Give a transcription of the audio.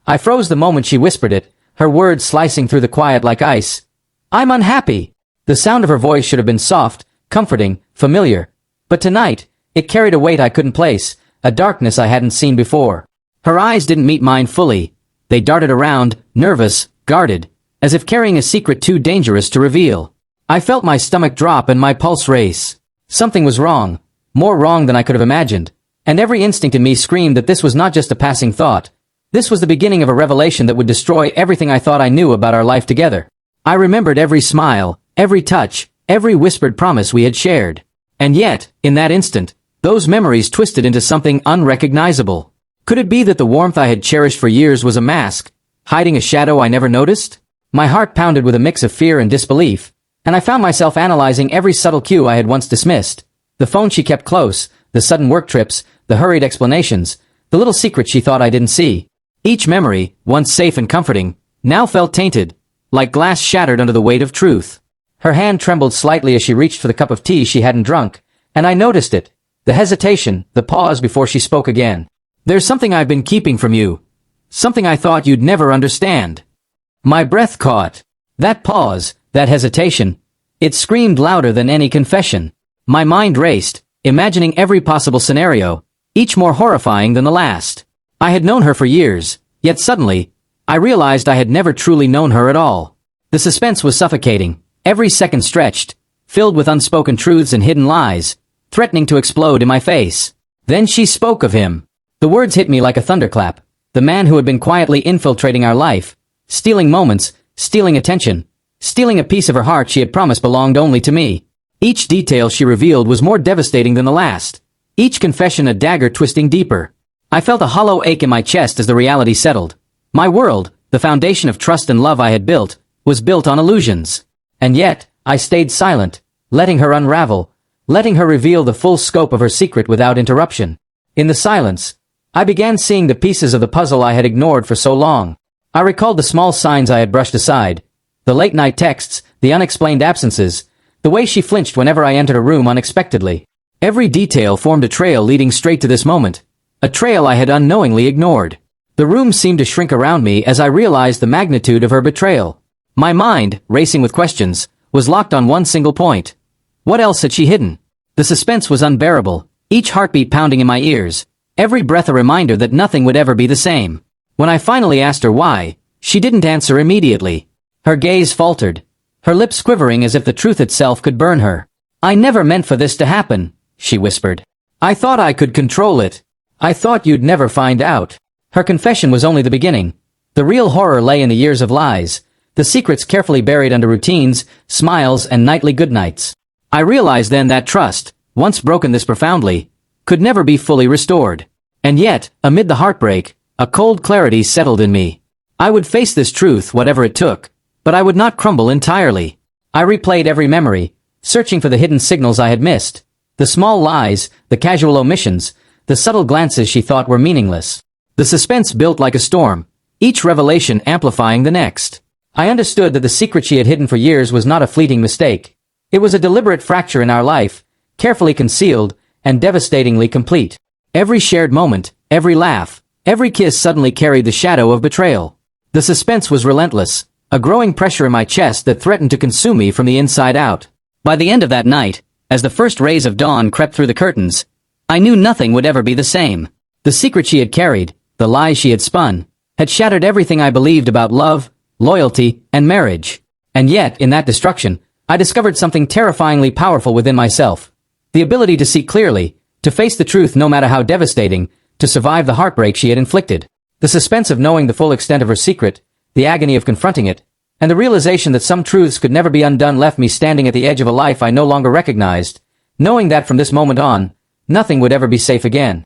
I froze the moment she whispered it, her words slicing through the quiet like ice. "I'm unhappy." The sound of her voice should have been soft, comforting, familiar. But tonight, it carried a weight I couldn't place, a darkness I hadn't seen before. Her eyes didn't meet mine fully. They darted around, nervous, guarded, as if carrying a secret too dangerous to reveal. I felt my stomach drop and my pulse race. Something was wrong, more wrong than I could have imagined, and every instinct in me screamed that this was not just a passing thought. This was the beginning of a revelation that would destroy everything I thought I knew about our life together. I remembered every smile, every touch, every whispered promise we had shared. And yet, in that instant, those memories twisted into something unrecognizable. Could it be that the warmth I had cherished for years was a mask, hiding a shadow I never noticed? My heart pounded with a mix of fear and disbelief, and I found myself analyzing every subtle cue I had once dismissed. The phone she kept close, the sudden work trips, the hurried explanations, the little secrets she thought I didn't see. Each memory, once safe and comforting, now felt tainted, like glass shattered under the weight of truth. Her hand trembled slightly as she reached for the cup of tea she hadn't drunk, and I noticed it. The hesitation, the pause before she spoke again. "There's something I've been keeping from you. Something I thought you'd never understand." My breath caught. That pause, that hesitation, it screamed louder than any confession. My mind raced, imagining every possible scenario, each more horrifying than the last. I had known her for years, yet suddenly, I realized I had never truly known her at all. The suspense was suffocating, every second stretched, filled with unspoken truths and hidden lies, threatening to explode in my face. Then she spoke of him. The words hit me like a thunderclap. The man who had been quietly infiltrating our life, stealing moments, stealing attention, stealing a piece of her heart she had promised belonged only to me. Each detail she revealed was more devastating than the last. Each confession a dagger twisting deeper. I felt a hollow ache in my chest as the reality settled. My world, the foundation of trust and love I had built, was built on illusions. And yet, I stayed silent, letting her unravel, letting her reveal the full scope of her secret without interruption. In the silence, I began seeing the pieces of the puzzle I had ignored for so long. I recalled the small signs I had brushed aside, the late-night texts, the unexplained absences, the way she flinched whenever I entered a room unexpectedly. Every detail formed a trail leading straight to this moment, a trail I had unknowingly ignored. The room seemed to shrink around me as I realized the magnitude of her betrayal. My mind, racing with questions, was locked on one single point. What else had she hidden? The suspense was unbearable, each heartbeat pounding in my ears, every breath a reminder that nothing would ever be the same. When I finally asked her why, she didn't answer immediately. Her gaze faltered, her lips quivering as if the truth itself could burn her. "I never meant for this to happen," she whispered. "I thought I could control it. I thought you'd never find out." Her confession was only the beginning. The real horror lay in the years of lies, the secrets carefully buried under routines, smiles, and nightly goodnights. I realized then that trust, once broken this profoundly, could never be fully restored. And yet, amid the heartbreak, a cold clarity settled in me. I would face this truth whatever it took, but I would not crumble entirely. I replayed every memory, searching for the hidden signals I had missed, the small lies, the casual omissions, the subtle glances she thought were meaningless. The suspense built like a storm, each revelation amplifying the next. I understood that the secret she had hidden for years was not a fleeting mistake. It was a deliberate fracture in our life, carefully concealed and devastatingly complete. Every shared moment, every laugh, every kiss suddenly carried the shadow of betrayal. The suspense was relentless, a growing pressure in my chest that threatened to consume me from the inside out. By the end of that night, as the first rays of dawn crept through the curtains, I knew nothing would ever be the same. The secret she had carried, the lies she had spun, had shattered everything I believed about love, loyalty, and marriage. And yet, in that destruction, I discovered something terrifyingly powerful within myself. The ability to see clearly, to face the truth no matter how devastating, to survive the heartbreak she had inflicted. The suspense of knowing the full extent of her secret, the agony of confronting it, and the realization that some truths could never be undone left me standing at the edge of a life I no longer recognized, knowing that from this moment on, nothing would ever be safe again.